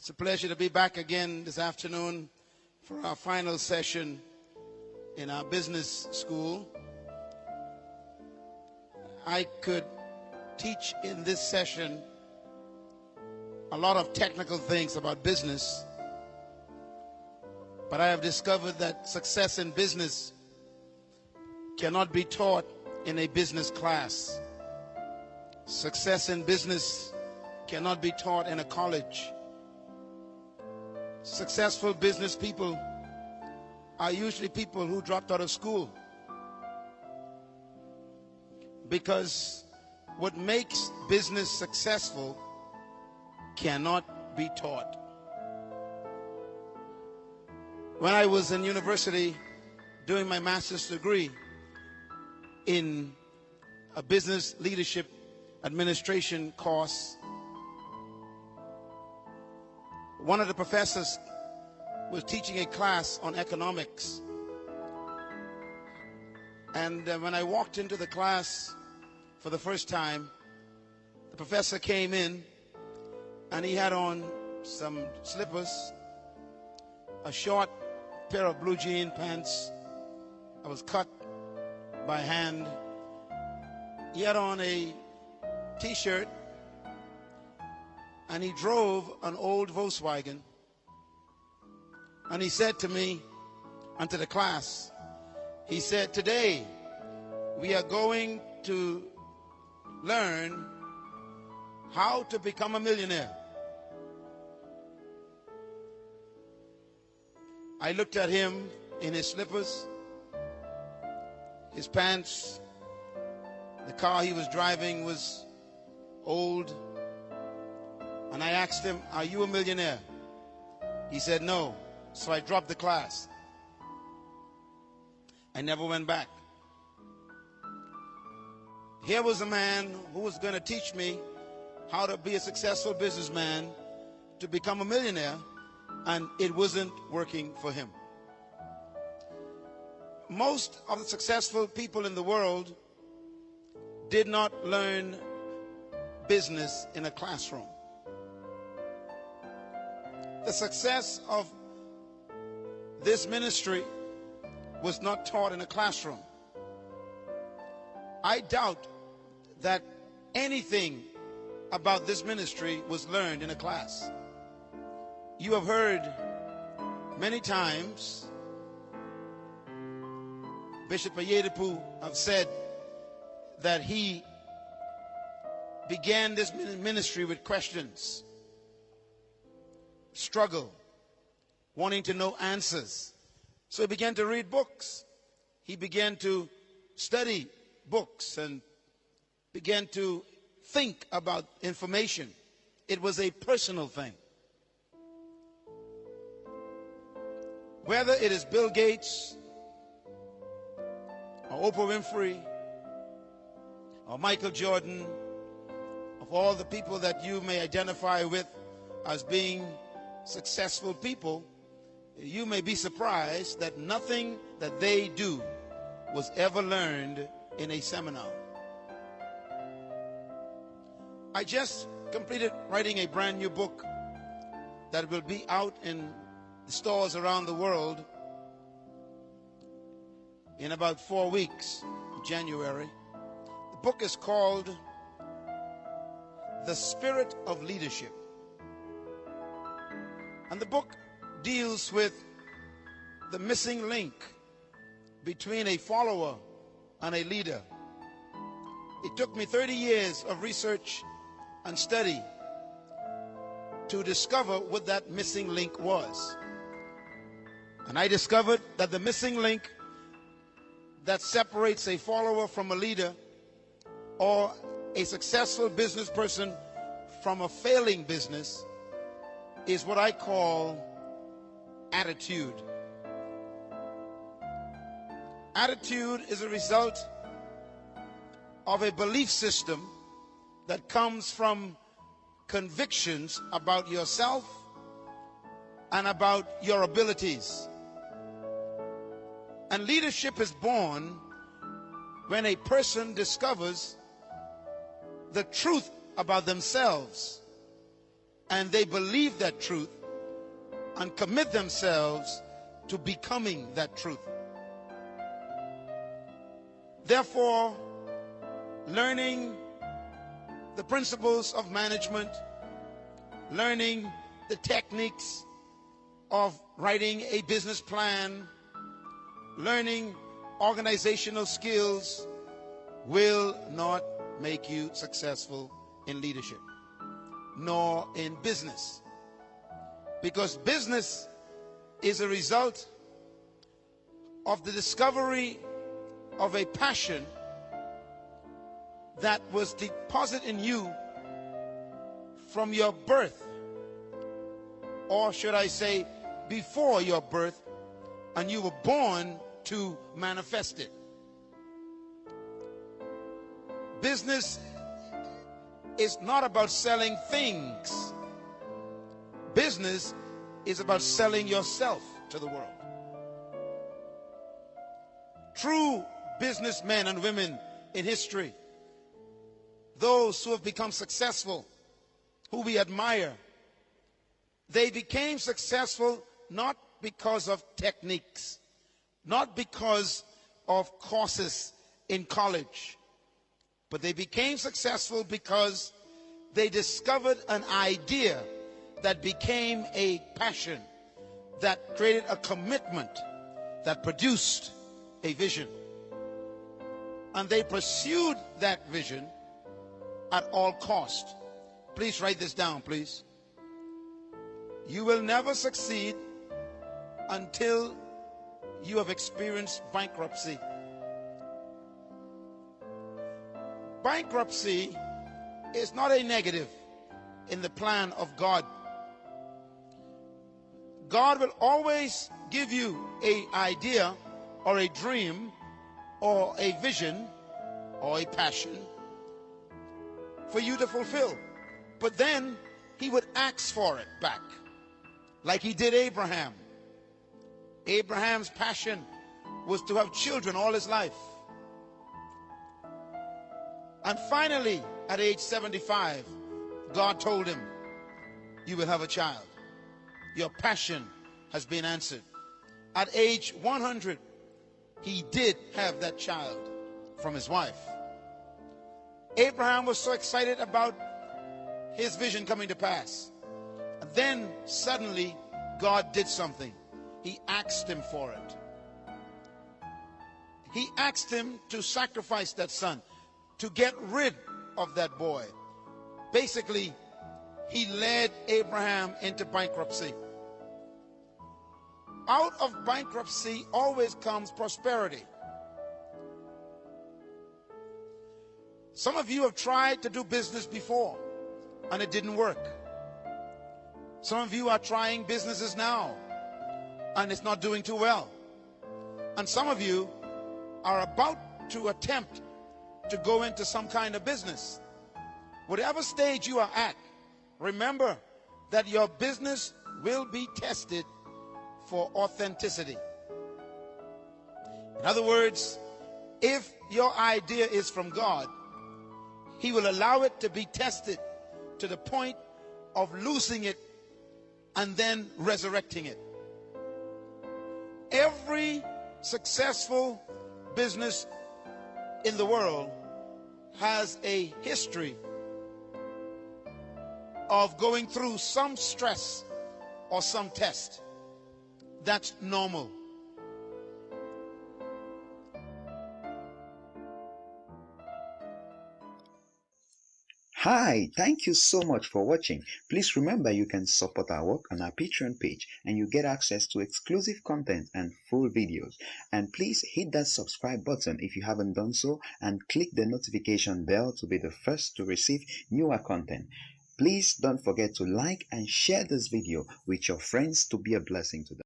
It's a pleasure to be back again this afternoon for our final session in our business school. I could teach in this session a lot of technical things about business, but I have discovered that success in business cannot be taught in a business class. Success in business cannot be taught in a college. Successful business people are usually people who dropped out of school, because what makes business successful cannot be taught. When I was in university doing my master's degree in a business leadership administration course, one of the professors was teaching a class on economics. And when I walked into the class for the first time, the professor came in and he had on some slippers, a short pair of blue jean pants that was cut by hand. He had on a t-shirt, and he drove an old Volkswagen. And he said to me and to the class, he said, "Today we are going to learn how to become a millionaire." I looked at him in his slippers, his pants. The car he was driving was old. And I asked him, "Are you a millionaire?" He said, "No." So I dropped the class. I never went back. Here was a man who was going to teach me how to be a successful businessman, to become a millionaire, and it wasn't working for him. Most of the successful people in the world did not learn business in a classroom. The success of this ministry was not taught in a classroom. I doubt that anything about this ministry was learned in a class. You have heard many times Bishop Oyedepo have said that he began this ministry with questions, struggle, wanting to know answers. So he began to read books. He began to study books and began to think about information. It was a personal thing. Whether it is Bill Gates or Oprah Winfrey or Michael Jordan, of all the people that you may identify with as being successful people, you may be surprised that nothing that they do was ever learned in a seminar. I just completed writing a brand new book that will be out in stores around the world in about 4 weeks, January. The book is called The Spirit of Leadership. And the book deals with the missing link between a follower and a leader. It took me 30 years of research and study to discover what that missing link was. And I discovered that the missing link that separates a follower from a leader, or a successful business person from a failing business, is what I call attitude. Attitude is a result of a belief system that comes from convictions about yourself and about your abilities. And leadership is born when a person discovers the truth about themselves and they believe that truth and commit themselves to becoming that truth. Therefore, learning the principles of management, learning the techniques of writing a business plan, learning organizational skills will not make you successful in leadership, nor in business. Because business is a result of the discovery of a passion that was deposited in you from your birth, or should I say before your birth, and you were born to manifest it. Business is not about selling things. Business is about selling yourself to the world. True businessmen and women in history, those who have become successful, who we admire, they became successful not because of techniques, not because of courses in college, but they became successful because they discovered an idea that became a passion, that created a commitment, that produced a vision. And they pursued that vision at all cost. Please write this down, please. You will never succeed until you have experienced bankruptcy. Bankruptcy is not a negative in the plan of God. God will always give you an idea or a dream or a vision or a passion for you to fulfill. But then he would ask for it back, like he did Abraham. Abraham's passion was to have children all his life. And finally, at age 75, God told him, you will have a child. Your passion has been answered. At age 100, he did have that child from his wife. Abraham was so excited about his vision coming to pass. And then suddenly God did something. He asked him for it. He asked him to sacrifice that son, to get rid of that boy. Basically, he led Abraham into bankruptcy. Out of bankruptcy always comes prosperity. Some of you have tried to do business before and it didn't work. Some of you are trying businesses now and it's not doing too well. And some of you are about to attempt to go into some kind of business. Whatever stage you are at, remember that your business will be tested for authenticity. In other words, if your idea is from God, he will allow it to be tested to the point of losing it and then resurrecting it. Every successful business in the world has a history of going through some stress or some test. That's normal. Hi, thank you so much for watching. Please remember you can support our work on our Patreon page and you get access to exclusive content and full videos. And please hit that subscribe button if you haven't done so and click the notification bell to be the first to receive newer content. Please don't forget to like and share this video with your friends to be a blessing to them.